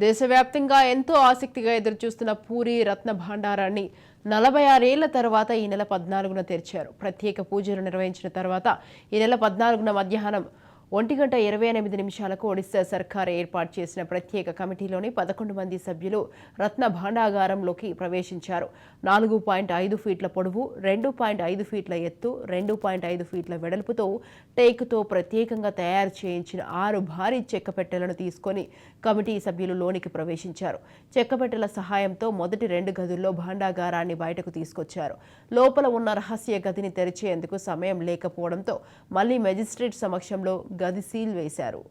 దేశవ్యాప్తంగా ఎంతో ఆసక్తిగా ఎదురుచూస్తున్న పూరి రత్న భాండారాన్ని 46 ఏళ్ల తర్వాత ఈ నెల 14న తెరిచారు. ప్రత్యేక పూజలు నిర్వహించిన తర్వాత ఈ నెల 14న మధ్యాహ్నం 1:28 ఒడిశా సర్కార్ ఏర్పాటు చేసిన ప్రత్యేక కమిటీలోని 11 మంది సభ్యులు రత్న భాండాగారంలోకి ప్రవేశించారు. 4.5 ఫీట్ల పొడవు, 2.5 ఫీట్ల ఎత్తు, 2.5 ఫీట్ల వెడల్పుతో టేకుతో ప్రత్యేకంగా తయారు చేయించిన 6 భారీ చెక్కపెట్టెలను తీసుకొని కమిటీ సభ్యులు లోనికి ప్రవేశించారు. చెక్కపెట్టెల సహాయంతో మొదటి 2 గదుల్లో భాండాగారాన్ని బయటకు తీసుకొచ్చారు. లోపల ఉన్న రహస్య గదిని తెరిచేందుకు సమయం లేకపోవడంతో మళ్లీ మెజిస్ట్రేట్ సమక్షంలో గది సీల్ వేశారు.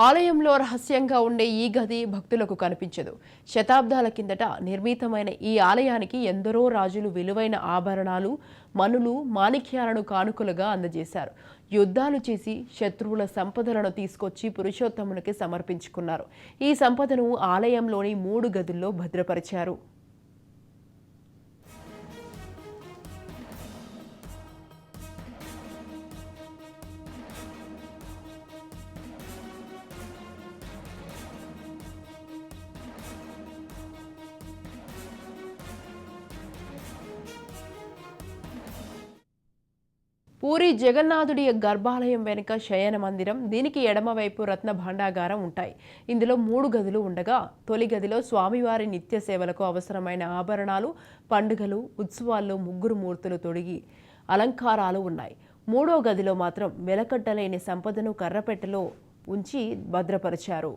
ఆలయంలో రహస్యంగా ఉండే ఈ గది భక్తులకు కనిపించదు. శతాబ్దాల కిందట నిర్మితమైన ఈ ఆలయానికి ఎందరో రాజులు విలువైన ఆభరణాలు, మణులు, మాణిక్యాలను కానుకలుగా అందజేశారు. యుద్ధాలు చేసి శత్రువుల సంపదలను తీసుకొచ్చి పురుషోత్తమునికి సమర్పించుకున్నారు. ఈ సంపదను ఆలయంలోని 3 గదుల్లో భద్రపరిచారు. పూరి జగన్నాథుడి గర్భాలయం వెనుక శయన మందిరం, దీనికి ఎడమవైపు రత్న భాండాగారం ఉంటాయి. ఇందులో 3 గదులు ఉండగా తొలి గదిలో స్వామివారి నిత్య సేవలకు అవసరమైన ఆభరణాలు, పండుగలు, ఉత్సవాల్లో 3 మూర్తులు తొడిగి అలంకారాలు ఉన్నాయి. 3వ గదిలో మాత్రం వెలకట్టలేని సంపదను కర్రపెట్టెలో ఉంచి భద్రపరిచారు.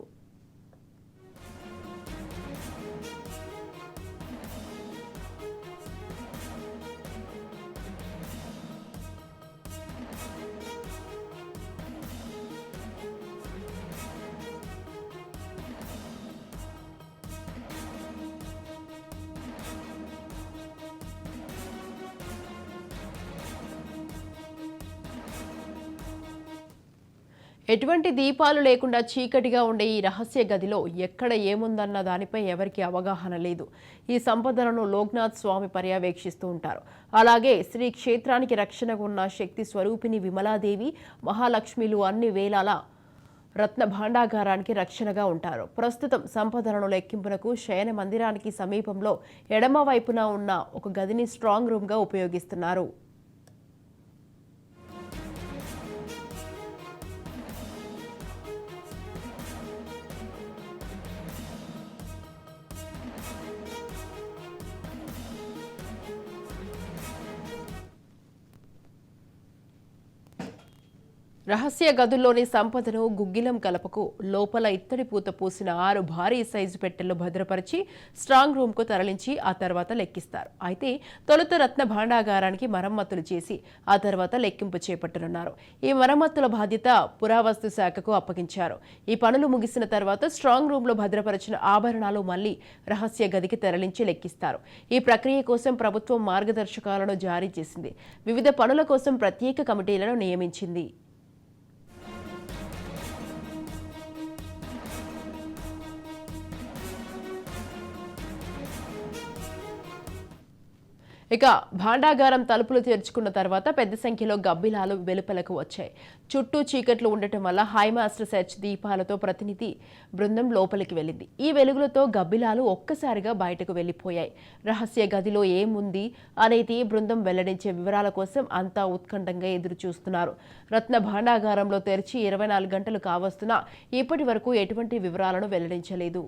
ఎటువంటి దీపాలు లేకుండా చీకటిగా ఉండే ఈ రహస్య గదిలో ఎక్కడ ఏముందన్న దానిపై ఎవరికి అవగాహన లేదు. ఈ సంపదలను లోక్నాథ్ స్వామి పర్యవేక్షిస్తూ ఉంటారు. అలాగే శ్రీ క్షేత్రానికి రక్షణగా ఉన్న శక్తి స్వరూపిణి విమలాదేవి, మహాలక్ష్మిలు అన్ని వేళలా రత్న భాండాగారానికి రక్షణగా ఉంటారు. ప్రస్తుతం సంపదలను లెక్కింపునకు శయన మందిరానికి సమీపంలో ఎడమ వైపున ఉన్న ఒక గదిని స్ట్రాంగ్ రూమ్గా ఉపయోగిస్తున్నారు. రహస్య గదుల్లోని సంపదను గుగ్గిలం కలపకు లోపల ఇత్తడి పూత పూసిన 6 భారీ సైజు పెట్టెల్లో భద్రపరిచి స్ట్రాంగ్ రూమ్కు తరలించి ఆ తర్వాత లెక్కిస్తారు. అయితే తొలుత రత్న భాండాగారానికి మరమ్మతులు చేసి ఆ తర్వాత లెక్కింపు చేపట్టనున్నారు. ఈ మరమ్మతుల బాధ్యత పురావస్తు శాఖకు అప్పగించారు. ఈ పనులు ముగిసిన తర్వాత స్ట్రాంగ్ రూమ్లో భద్రపరిచిన ఆభరణాలు మళ్లీ రహస్య గదికి తరలించి లెక్కిస్తారు. ఈ ప్రక్రియ కోసం ప్రభుత్వం మార్గదర్శకాలను జారీ చేసింది. వివిధ పనుల కోసం ప్రత్యేక కమిటీలను నియమించింది. ఇక భాండాగారం తలుపులు తెరుచుకున్న తర్వాత పెద్ద సంఖ్యలో గబ్బిలాలు వెలుపలకు వచ్చాయి. చుట్టూ చీకట్లు ఉండటం వల్ల హైమాస్టర్ సెర్చ్ దీపాలతో ప్రతినిధి బృందం లోపలికి వెళ్ళింది. ఈ వెలుగులతో గబ్బిలాలు ఒక్కసారిగా బయటకు వెళ్లిపోయాయి. రహస్య గదిలో ఏముంది అనేది బృందం వెల్లడించే వివరాల కోసం అంతా ఉత్కంఠంగా ఎదురు చూస్తున్నారు. రత్న భాండాగారంలో తెరిచి 24 గంటలు కావస్తున్నా ఇప్పటి వరకు ఎటువంటి వివరాలను వెల్లడించలేదు.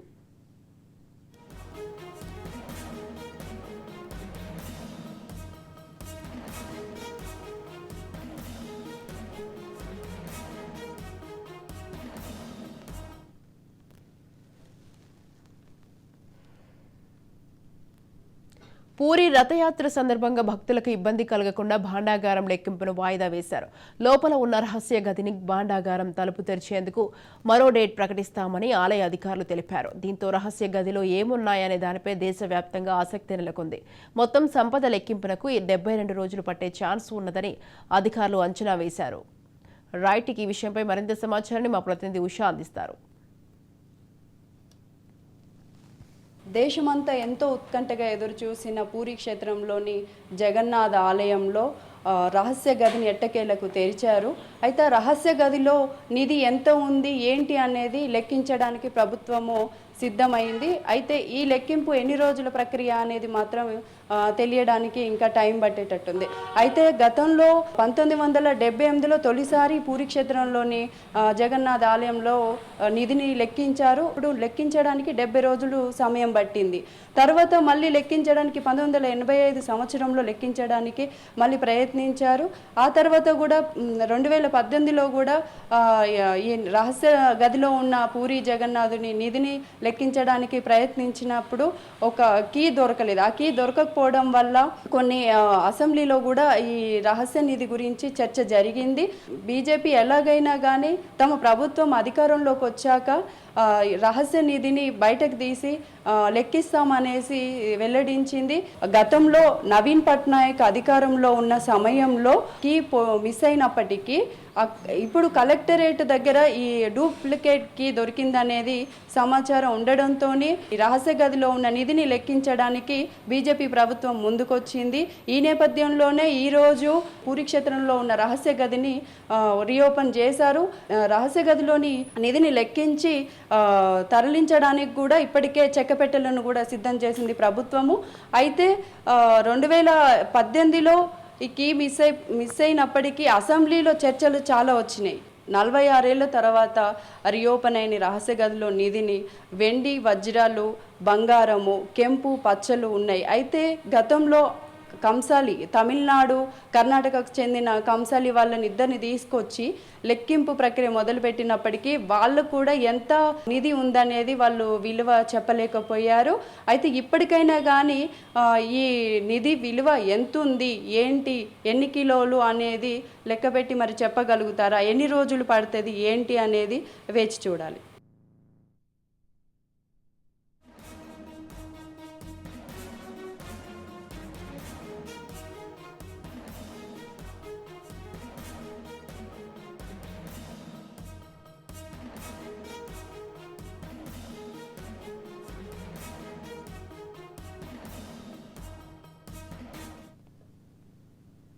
పూరి రథయాత్ర సందర్భంగా భక్తులకు ఇబ్బంది కలగకుండా భాండాగారం లెక్కింపును వాయిదా వేశారు. లోపల ఉన్న రహస్య గదిని భాండాగారం తలుపు తెరిచేందుకు మరో డేట్ ప్రకటిస్తామని ఆలయ అధికారులు తెలిపారు. దీంతో రహస్య గదిలో ఏమున్నాయనే దానిపై దేశవ్యాప్తంగా ఆసక్తి నెలకొంది. మొత్తం సంపద లెక్కింపునకు 72 రోజులు పట్టే ఛాన్స్ ఉన్నదని అధికారులు అంచనా వేశారు. రైట్, ఈ విషయంపై మరింత సమాచారాన్ని మా ప్రతినిధి ఉషా అందిస్తారు. దేశమంతా ఎంతో ఉత్కంఠగా ఎదురుచూసిన పూరీ క్షేత్రంలోని జగన్నాథ ఆలయంలో రహస్య గదిని ఎట్టకేలకు తెరిచారు. అయితే రహస్య గదిలో నిధి ఎంత ఉంది ఏంటి అనేది లెక్కించడానికి ప్రభుత్వము సిద్ధమైంది. అయితే ఈ లెక్కింపు ఎన్ని రోజుల ప్రక్రియ అనేది మాత్రం తెలియడానికి ఇంకా టైం పట్టేటట్టుంది. అయితే గతంలో 1978లో తొలిసారి పూరీ క్షేత్రంలోని జగన్నాథ ఆలయంలో నిధిని లెక్కించారు. ఇప్పుడు లెక్కించడానికి 70 రోజులు సమయం పట్టింది. తర్వాత మళ్ళీ లెక్కించడానికి 1985 సంవత్సరంలో లెక్కించడానికి మళ్ళీ ప్రయత్నించారు. ఆ తర్వాత కూడా 2018లో కూడా ఈ రహస్య గదిలో ఉన్న పూరీ జగన్నాథుని నిధిని లెక్కించడానికి ప్రయత్నించినప్పుడు ఒక కీ దొరకలేదు. ఆ కీ దొరకకపోవడం వల్ల కొన్ని అసెంబ్లీలో కూడా ఈ రహస్య నిధి గురించి చర్చ జరిగింది. బీజేపీ ఎలాగైనా కానీ తమ ప్రభుత్వం అధికారంలోకి వచ్చాక రహస్య నిధిని బయటకు తీసి లెక్కిస్తామనేసి వెల్లడించింది. గతంలో నవీన్ పట్నాయక్ అధికారంలో ఉన్న సమయంలో కీ మిస్ అయినప్పటికీ ఇప్పుడు కలెక్టరేట్ దగ్గర ఈ డూప్లికేట్ కీ దొరికిందనేది సమాచారం ఉండడంతో ఈ రహస్య గదిలో ఉన్న నిధిని లెక్కించడానికి బీజేపీ ప్రభుత్వం ముందుకొచ్చింది. ఈ నేపథ్యంలోనే ఈరోజు పూరీ క్షేత్రంలో ఉన్న రహస్య గదిని రీఓపెన్ చేశారు. రహస్య గదిలోని నిధిని లెక్కించి తరలించడానికి కూడా ఇప్పటికే చెక్కపెట్టెలను కూడా సిద్ధం చేసింది ప్రభుత్వము. అయితే 2018లో ఈ కీ మిస్ అయినప్పటికీ అసెంబ్లీలో చర్చలు చాలా వచ్చినాయి. 46 ఏళ్ల తర్వాత రీఓపెన్ అయిన రహస్య గదిలో నిధిని వెండి, వజ్రాలు, బంగారము, కెంపు, పచ్చలు ఉన్నాయి. అయితే గతంలో కంసాలి, తమిళనాడు, కర్ణాటకకు చెందిన కంసాలి వాళ్ళని ఇద్దరిని తీసుకొచ్చి లెక్కింపు ప్రక్రియ మొదలుపెట్టినప్పటికీ వాళ్ళు కూడా ఎంత నిధి ఉందనేది వాళ్ళు విలువ చెప్పలేకపోయారు. అయితే ఇప్పటికైనా కానీ ఈ నిధి విలువ ఎంత ఉంది, ఏంటి, ఎన్ని కిలోలు అనేది లెక్కపెట్టి మరి చెప్పగలుగుతారా, ఎన్ని రోజులు పడుతుంది ఏంటి అనేది వేచి చూడాలి.